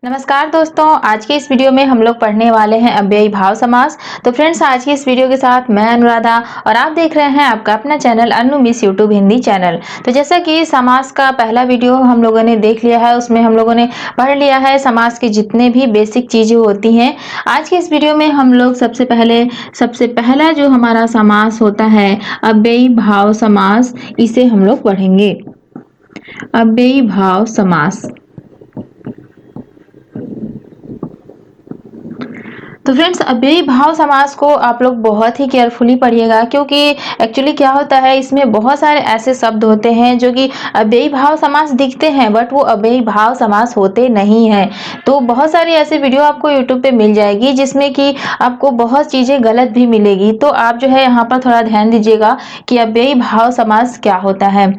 नमस्कार दोस्तों, आज के इस वीडियो में हम लोग पढ़ने वाले हैं अव्ययी भाव समास। तो फ्रेंड्स, आज की इस वीडियो के साथ मैं अनुराधा और आप देख रहे हैं आपका अपना चैनल अनु मिस यूट्यूब हिंदी चैनल। तो जैसा कि समास का पहला वीडियो हम लोगों ने देख लिया है, उसमें हम लोगों ने पढ़ लिया है समास की जितने भी बेसिक चीजें होती हैं। आज के इस वीडियो में हम लोग सबसे पहला जो हमारा समास होता है अव्ययी भाव समास, इसे हम लोग पढ़ेंगे। अव्ययी भाव समास। तो फ्रेंड्स, अव्ययी भाव समास को आप लोग बहुत ही केयरफुली पढ़िएगा, क्योंकि एक्चुअली क्या होता है, इसमें बहुत सारे ऐसे शब्द होते हैं जो कि अव्ययी भाव समास दिखते हैं बट वो अव्ययी भाव समास होते नहीं हैं। तो बहुत सारी ऐसी वीडियो आपको यूट्यूब पे मिल जाएगी जिसमें कि आपको बहुत चीजें गलत भी मिलेगी। तो आप जो है यहाँ पर थोड़ा ध्यान दीजिएगा कि अव्ययी भाव समास क्या होता है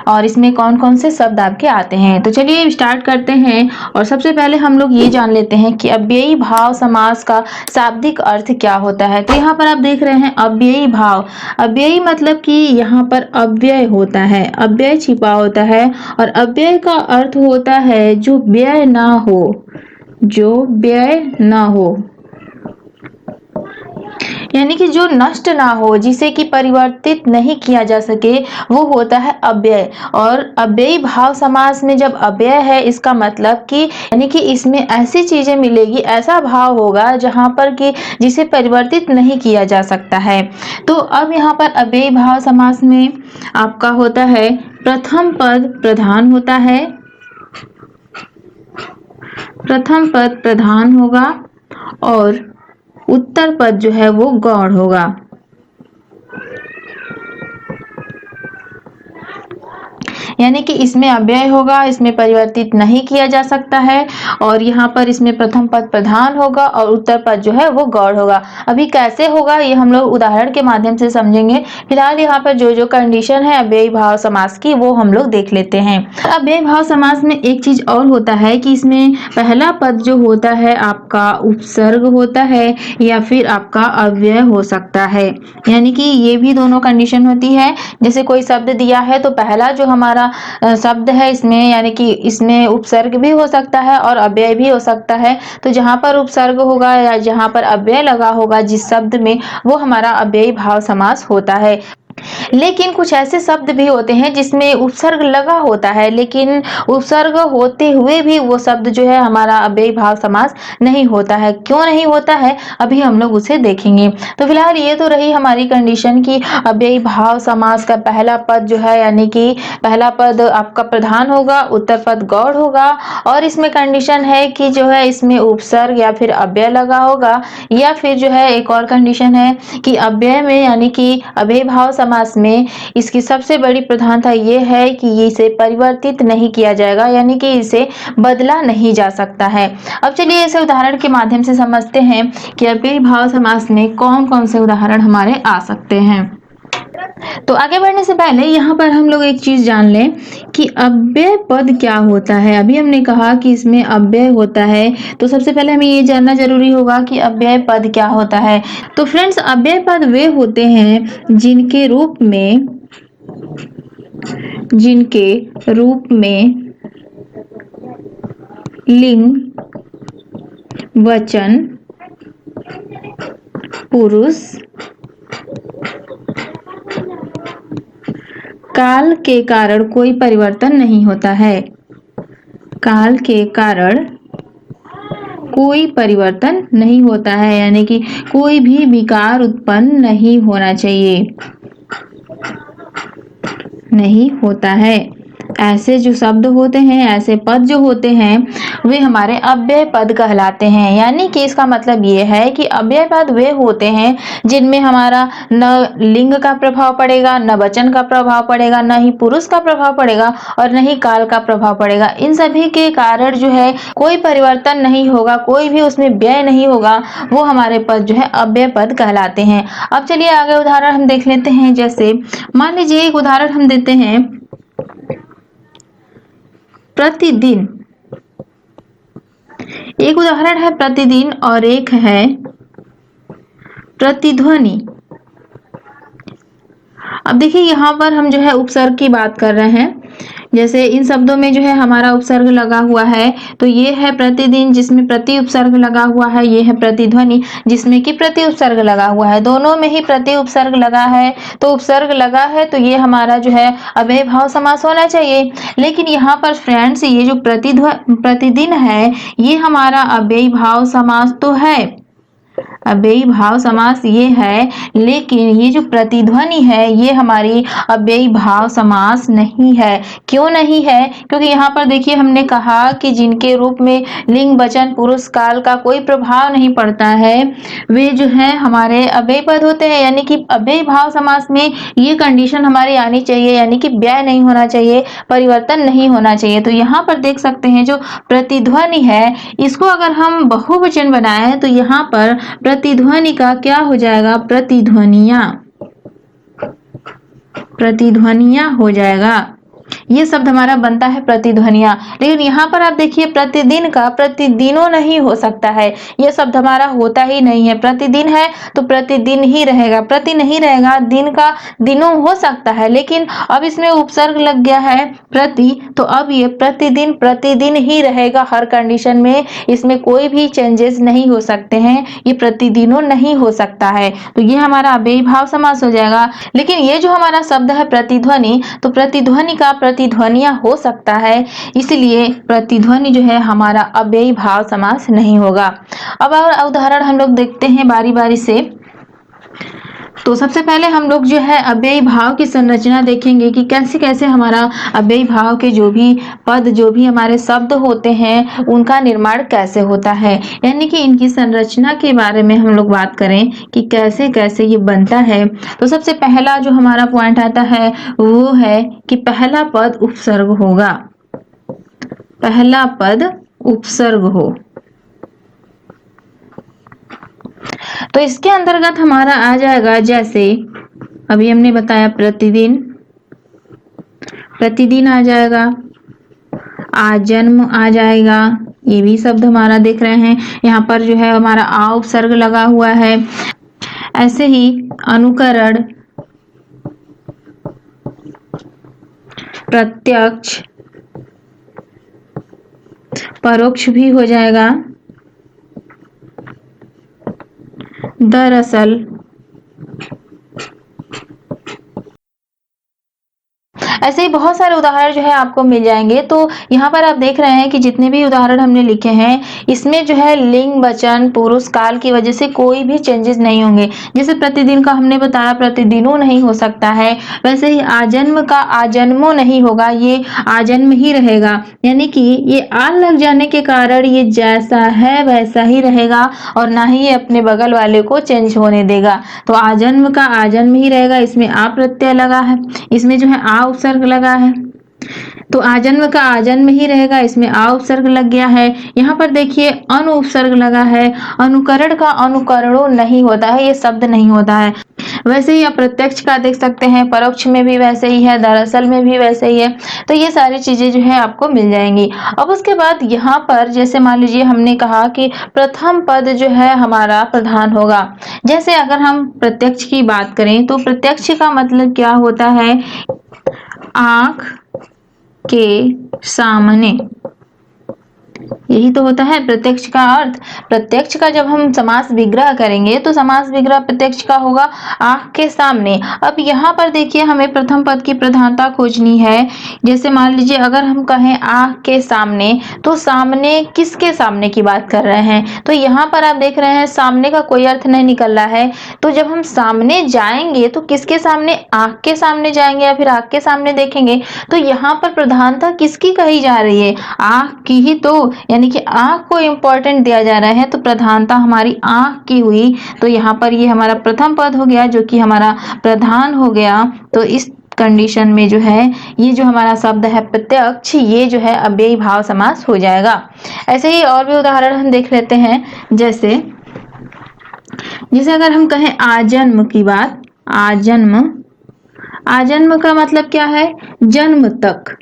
और इसमें कौन कौन से शब्द आपके आते हैं। तो चलिए स्टार्ट करते हैं और सबसे पहले हम लोग ये जान लेते हैं कि अव्ययी भाव समास का शाब्दिक अर्थ क्या होता है। तो यहाँ पर आप देख रहे हैं अव्ययी भाव। अव्ययी मतलब कि यहाँ पर अव्यय होता है, अव्यय छिपा होता है और अव्यय का अर्थ होता है जो व्यय ना हो, जो व्यय ना हो, यानी कि जो नष्ट ना हो, जिसे कि परिवर्तित नहीं किया जा सके, वो होता है अव्यय। और अव्ययी भाव समास में जब अव्यय है, इसका मतलब कि यानी कि इसमें ऐसी चीजें मिलेगी, ऐसा भाव होगा जहां पर कि जिसे परिवर्तित नहीं किया जा सकता है। तो अब यहाँ पर अव्ययी भाव समास में आपका होता है प्रथम पद प्रधान होता है, प्रथम पद प्रधान होगा और उत्तर पद जो है वो गौण होगा। यानी कि इसमें अव्यय होगा, इसमें परिवर्तित नहीं किया जा सकता है और यहाँ पर इसमें प्रथम पद प्रधान होगा और उत्तर पद जो है वो गौण होगा। अभी कैसे होगा ये हम लोग उदाहरण के माध्यम से समझेंगे। फिलहाल यहाँ पर जो जो कंडीशन है अव्ययी भाव समास की, वो हम लोग देख लेते हैं। अव्ययी भाव समास में एक चीज और होता है कि इसमें पहला पद जो होता है आपका उपसर्ग होता है या फिर आपका अव्यय हो सकता है। यानी कि ये भी दोनों कंडीशन होती है। जैसे कोई शब्द दिया है तो पहला जो हमारा शब्द है इसमें, यानी कि इसमें उपसर्ग भी हो सकता है और अव्यय भी हो सकता है। तो जहां पर उपसर्ग होगा या जहां पर अव्यय लगा होगा जिस शब्द में, वो हमारा अव्ययी भाव समास होता है। लेकिन कुछ ऐसे शब्द भी होते हैं जिसमें उपसर्ग लगा होता है, लेकिन उपसर्ग होते हुए भी वो शब्द जो है हमारा अव्ययी भाव समास नहीं होता है। क्यों नहीं होता है, अभी हम लोग उसे देखेंगे। तो फिलहाल ये तो रही हमारी कंडीशन की अव्ययी भाव समास का पहला पद जो है, यानी कि पहला पद आपका प्रधान होगा, उत्तर पद गौण होगा और इसमें कंडीशन है कि जो है इसमें उपसर्ग या फिर अव्यय लगा होगा, या फिर जो है एक और कंडीशन है कि अव्यय में, यानी कि अव्ययी भाव समास में इसकी सबसे बड़ी प्रधानता ये है कि इसे परिवर्तित नहीं किया जाएगा, यानी कि इसे बदला नहीं जा सकता है। अब चलिए इसे उदाहरण के माध्यम से समझते हैं कि अव्ययी भाव समास में कौन कौन से उदाहरण हमारे आ सकते हैं। तो आगे बढ़ने से पहले यहाँ पर हम लोग एक चीज जान लें कि अव्यय पद क्या होता है। अभी हमने कहा कि इसमें अव्यय होता है, तो सबसे पहले हमें ये जानना जरूरी होगा कि अव्यय पद क्या होता है। तो फ्रेंड्स, अव्यय पद वे होते हैं जिनके रूप में लिंग, वचन, पुरुष, काल के कारण कोई परिवर्तन नहीं होता है। काल के कारण कोई परिवर्तन नहीं होता है, यानी कि कोई भी विकार उत्पन्न नहीं होना चाहिए, नहीं होता है। ऐसे जो शब्द होते हैं, ऐसे पद जो होते हैं, वे हमारे अव्यय पद कहलाते हैं। यानी कि इसका मतलब ये है कि अव्यय पद वे होते हैं जिनमें हमारा न लिंग का प्रभाव पड़ेगा, न वचन का प्रभाव पड़ेगा, न ही पुरुष का प्रभाव पड़ेगा और न ही काल का प्रभाव पड़ेगा। इन सभी के कारण जो है कोई परिवर्तन नहीं होगा, कोई भी उसमें व्यय नहीं होगा, वो हमारे पद जो है अव्यय पद कहलाते हैं। अब चलिए आगे उदाहरण हम देख लेते हैं। जैसे मान लीजिए एक उदाहरण हम देते हैं, प्रतिदिन। एक उदाहरण है प्रतिदिन और एक है प्रतिध्वनि। अब देखिए यहाँ पर हम जो है उपसर्ग की बात कर रहे हैं जैसे इन शब्दों में जो है हमारा उपसर्ग लगा हुआ है, तो ये है प्रतिदिन जिसमें प्रति उपसर्ग लगा हुआ है, ये है प्रतिध्वनि जिसमें कि प्रति उपसर्ग लगा हुआ है। दोनों में ही प्रति उपसर्ग लगा है, तो उपसर्ग लगा है तो ये हमारा जो है अव्ययी भाव समास होना चाहिए। लेकिन यहाँ पर फ्रेंड्स ये जो प्रतिदिन है ये हमारा अव्ययी भाव समास तो है, अव्ययी भाव समास ये है, लेकिन ये जो प्रतिध्वनि है ये हमारी अव्ययी भाव समास नहीं है। क्यों नहीं है? क्योंकि यहाँ पर देखिए हमने कहा कि जिनके रूप में लिंग वचन पुरुष काल का कोई प्रभाव नहीं पड़ता है वे जो है हमारे अव्ययी पद होते हैं। यानी कि अव्ययी भाव समास में ये कंडीशन हमारी आनी चाहिए, यानी कि व्यय नहीं होना चाहिए, परिवर्तन नहीं होना चाहिए। तो यहाँ पर देख सकते हैं जो प्रतिध्वनि है इसको अगर हम बहुवचन बनाएं तो यहाँ पर प्रतिध्वनि का क्या हो जाएगा? प्रतिध्वनियां हो जाएगा। ये शब्द हमारा बनता है प्रतिध्वनियां। लेकिन यहाँ पर आप देखिए प्रतिदिन का प्रतिदिनों नहीं हो सकता है, ये शब्द हमारा होता ही नहीं है। प्रतिदिन है तो प्रतिदिन ही रहेगा, प्रति नहीं रहेगा, दिन का दिनों हो सकता है, लेकिन अब इसमें उपसर्ग लग गया है प्रति, तो अब ये प्रतिदिन प्रतिदिन ही रहेगा हर कंडीशन में, इसमें कोई भी चेंजेस नहीं हो सकते हैं, ये प्रतिदिनों नहीं हो सकता है। तो ये हमारा अव्ययी भाव समास हो जाएगा। लेकिन ये जो हमारा शब्द है प्रतिध्वनि, तो प्रतिध्वनि का प्रतिध्वनियां हो सकता है, इसलिए प्रतिध्वनि जो है हमारा अव्ययी भाव समास नहीं होगा। अब और उदाहरण हम लोग देखते हैं बारी बारी से। तो सबसे पहले हम लोग जो है अव्ययी भाव की संरचना देखेंगे कि कैसे कैसे हमारा अव्ययी भाव के जो भी पद, जो भी हमारे शब्द होते हैं उनका निर्माण कैसे होता है, यानी कि इनकी संरचना के बारे में हम लोग बात करें कि कैसे कैसे ये बनता है। तो सबसे पहला जो हमारा पॉइंट आता है वो है कि पहला पद उपसर्ग होगा, पहला पद उपसर्ग हो। तो इसके अंतर्गत हमारा आ जाएगा, जैसे अभी हमने बताया प्रतिदिन, प्रतिदिन आ जाएगा, आजन्म आ जाएगा, ये भी शब्द हमारा देख रहे हैं यहाँ पर जो है हमारा आ उपसर्ग लगा हुआ है। ऐसे ही अनुकरण, प्रत्यक्ष, परोक्ष भी हो जाएगा, दरअसल, ऐसे ही बहुत सारे उदाहरण जो है आपको मिल जाएंगे। तो यहाँ पर आप देख रहे हैं कि जितने भी उदाहरण हमने लिखे हैं इसमें जो है लिंग वचन पुरुष काल की वजह से कोई भी चेंजेस नहीं होंगे। जैसे प्रतिदिन का हमने बताया प्रतिदिनों नहीं हो सकता है, वैसे ही आजन्म का आजन्मों नहीं होगा, ये आजन्म ही रहेगा। यानी कि ये आल लग जाने के कारण ये जैसा है वैसा ही रहेगा और ना ही ये अपने बगल वाले को चेंज होने देगा। तो आजन्म का आजन्म ही रहेगा, इसमें आ प्रत्यय लगा है, इसमें जो है आ उपसर्ग लगा है, तो आजन्म का आजन्म ही रहेगा, इसमें आ उपसर्ग लग गया है। यहाँ पर देखिए अनु उपसर्ग लगा है, अनुकरण का अनुकरणों नहीं होता है, ये शब्द नहीं होता है। वैसे ही अप्रत्यक्ष का देख सकते हैं, परोक्ष में भी वैसे ही है, दरअसल में भी वैसे ही है। तो ये सारी चीजें जो है आपको मिल जाएंगी। अब उसके बाद यहाँ पर जैसे मान लीजिए हमने कहा कि प्रथम पद जो है हमारा प्रधान होगा। जैसे अगर हम प्रत्यक्ष की बात करें तो प्रत्यक्ष का मतलब क्या होता है? आंख के सामने, यही तो होता है प्रत्यक्ष का अर्थ। प्रत्यक्ष का जब हम समास विग्रह करेंगे तो समास विग्रह प्रत्यक्ष का होगा आंख के सामने। अब यहाँ पर देखिए हमें प्रथम पद की प्रधानता खोजनी है। जैसे मान लीजिए अगर हम कहें आंख के सामने, तो सामने किसके सामने की बात कर रहे हैं? तो यहाँ पर आप देख रहे हैं सामने का कोई अर्थ नहीं निकल रहा है। तो जब हम सामने जाएंगे तो किसके सामने? आंख के सामने जाएंगे या फिर आंख के सामने देखेंगे। तो यहाँ पर प्रधानता किसकी कही जा रही है? आंख की ही तो, यानी कि आंख को इंपॉर्टेंट दिया जा रहा है, तो प्रधानता हमारी आंख की हुई। तो यहाँ पर ये हमारा प्रथम पद हो गया जो कि हमारा प्रधान हो गया। तो इस कंडीशन में जो है ये जो हमारा शब्द है प्रत्यक्ष, ये जो है अव्ययी भाव समास हो जाएगा। ऐसे ही और भी उदाहरण हम देख लेते हैं। जैसे अगर हम कहें आजन्म की बात, आजन्म, आजन्म का मतलब क्या है? जन्म तक,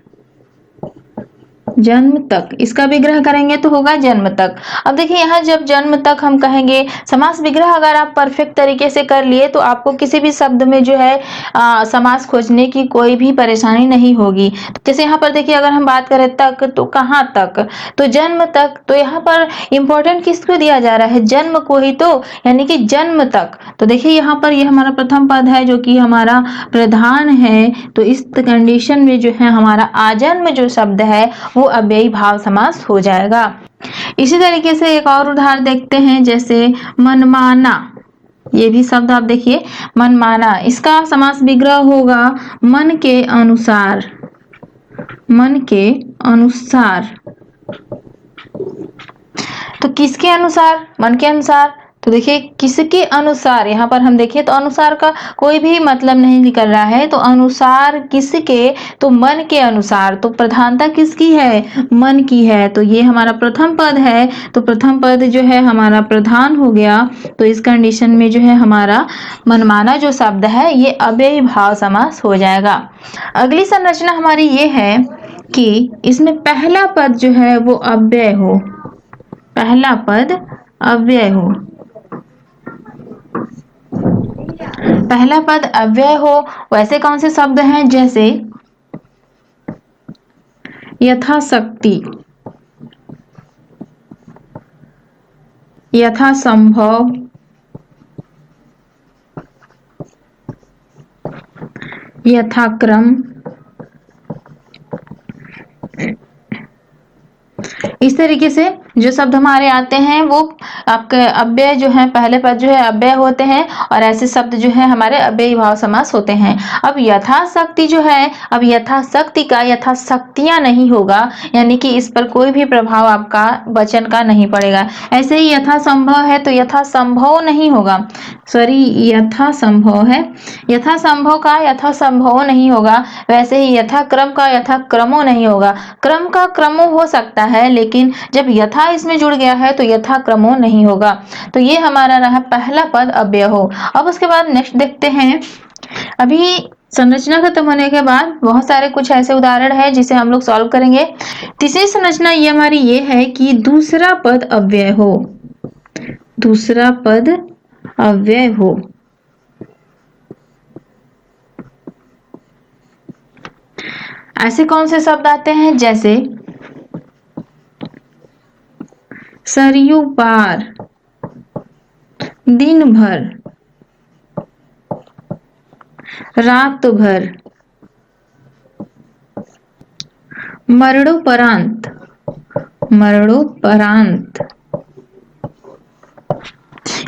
जन्म तक, इसका विग्रह करेंगे तो होगा जन्म तक। अब देखिए यहाँ जब जन्म तक हम कहेंगे, समास विग्रह अगर आप परफेक्ट तरीके से कर लिए तो आपको किसी भी शब्द में जो है समास खोजने की कोई भी परेशानी नहीं होगी। जैसे यहाँ पर देखिए अगर हम बात करें तक, तो कहाँ तक, तो जन्म तक, तो यहाँ पर इंपॉर्टेंट किसको दिया जा रहा है, जन्म को ही, तो यानी कि जन्म तक। तो देखिए यहाँ पर ये हमारा प्रथम पद है जो कि हमारा प्रधान है, तो इस कंडीशन में जो है हमारा आजन्म जो शब्द है वो अव्ययी भाव समास हो जाएगा। इसी तरीके से एक और उदाहरण देखते हैं, जैसे मनमाना, ये भी शब्द आप देखिए मनमाना, इसका समास विग्रह होगा मन के अनुसार, मन के अनुसार। तो किसके अनुसार, मन के अनुसार, तो देखिए किसके अनुसार, यहाँ पर हम देखिए तो अनुसार का कोई भी मतलब नहीं निकल रहा है, तो अनुसार किसके, तो मन के अनुसार, तो प्रधानता किसकी है, मन की है, तो ये हमारा प्रथम पद है, तो प्रथम पद जो है हमारा प्रधान हो गया। तो इस कंडीशन में जो है हमारा मनमाना जो शब्द है ये अव्ययी भाव समास हो जाएगा। अगली संरचना हमारी ये है कि इसमें पहला पद जो है वो अव्यय हो, पहला पद अव्यय हो, पहला पद अव्यय हो। वैसे कौन से शब्द हैं, जैसे यथाशक्ति, यथासंभव, यथाक्रम, इस तरीके से जो शब्द हमारे आते हैं वो आपके अव्यय जो है, पहले पद जो है अव्यय होते हैं, और ऐसे शब्द जो है हमारे अव्ययी भाव समास होते हैं। अब यथाशक्ति जो है, अब यथाशक्ति का यथाशक्तियां नहीं होगा, यानी कि इस पर कोई भी प्रभाव आपका वचन का नहीं पड़ेगा। ऐसे ही यथासंभव है तो यथासंभव नहीं होगा, सॉरी यथासंभव है, यथासंभव का यथासंभव नहीं होगा। वैसे ही यथाक्रम का यथाक्रमो नहीं होगा, क्रम का क्रमो हो सकता है, लेकिन जब यथा इसमें जुड़ गया है तो यथाक्रमो नहीं होगा। तो ये हमारा रहा पहला पद अव्यय हो। अब उसके बाद नेक्स्ट देखते हैं, अभी संरचना खत्म होने के बाद बहुत सारे कुछ ऐसे उदाहरण है जिसे हम लोग सॉल्व करेंगे। तीसरी संरचना ये हमारी ये है कि दूसरा पद अव्यय हो, दूसरा पद अव्यय हो। ऐसे कौन से शब्द आते हैं, जैसे सरयू पार, दिन भर, रात भर, मरणोपरांत, मरणोपरांत,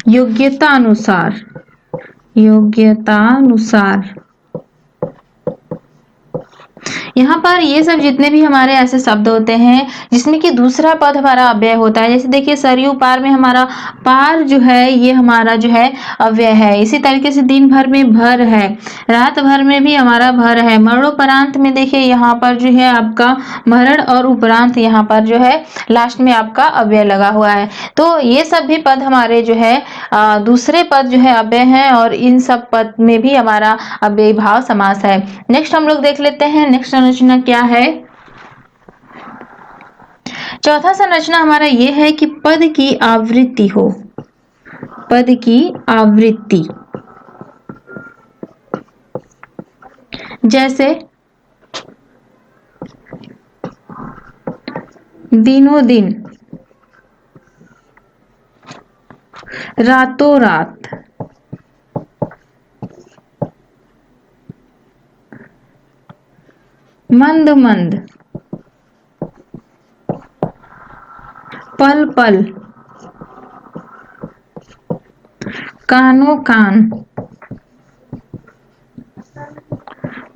योग्यतानुसार, योग्यतानुसार। यहाँ पर ये सब जितने भी हमारे ऐसे शब्द होते हैं जिसमें कि दूसरा पद हमारा अव्यय होता है, जैसे देखिए सरयू पार में हमारा पार जो है ये हमारा जो है अव्यय है। इसी तरीके से दिन भर में भर है, रात भर में भी हमारा भर है, मरणोपरांत में देखिए यहाँ पर जो है आपका मरण और उपरांत यहाँ पर जो है लास्ट में आपका अव्यय लगा हुआ है। तो ये सब भी पद हमारे जो है दूसरे पद जो है अव्यय हैं, और इन सब पद में भी हमारा अव्ययी भाव समास है। नेक्स्ट हम लोग देख लेते हैं नेक्स्ट संरचना क्या है। चौथा संरचना हमारा ये है कि पद की आवृत्ति हो, पद की आवृत्ति। जैसे दिनों दिन, रातों रात, मंद मंद, पल पल, कानो कान,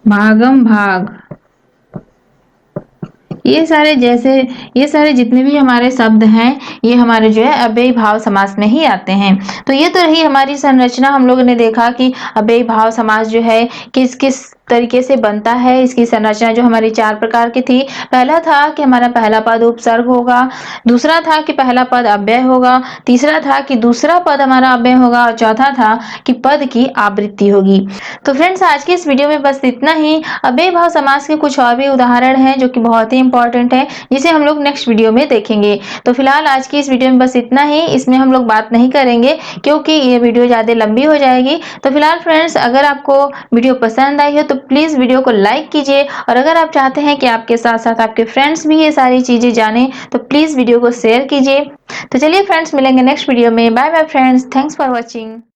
भागम भाग। ये सारे जितने भी हमारे शब्द हैं ये हमारे जो है अव्ययी भाव समास में ही आते हैं। तो ये तो रही हमारी संरचना। हम लोगों ने देखा कि अव्ययी भाव समास जो है किस किस तरीके से बनता है। इसकी संरचना जो हमारी 4 प्रकार की थी। पहला था कि हमारा पहला पद उपसर्ग होगा, दूसरा था कि पहला पद अव्यय होगा, तीसरा था कि दूसरा पद हमारा अव्यय होगा और चौथा था कि पद की आवृत्ति होगी। तो फ्रेंड्स आज की इस वीडियो में बस इतना ही। अव्यय भाव समास के कुछ और भी उदाहरण हैं जो कि बहुत ही इंपॉर्टेंट है, जिसे हम लोग नेक्स्ट वीडियो में देखेंगे। तो फिलहाल आज की इस वीडियो में बस इतना ही। इसमें हम लोग बात नहीं करेंगे क्योंकि ये वीडियो ज़्यादा लंबी हो जाएगी। तो फिलहाल फ्रेंड्स अगर आपको वीडियो पसंद आई हो तो प्लीज़ वीडियो को लाइक कीजिए, और अगर आप चाहते हैं कि आपके साथ साथ आपके फ्रेंड्स भी ये सारी चीज़ें जानें तो प्लीज़ वीडियो को शेयर कीजिए। तो चलिए फ्रेंड्स मिलेंगे नेक्स्ट वीडियो में। Bye bye friends, thanks for watching.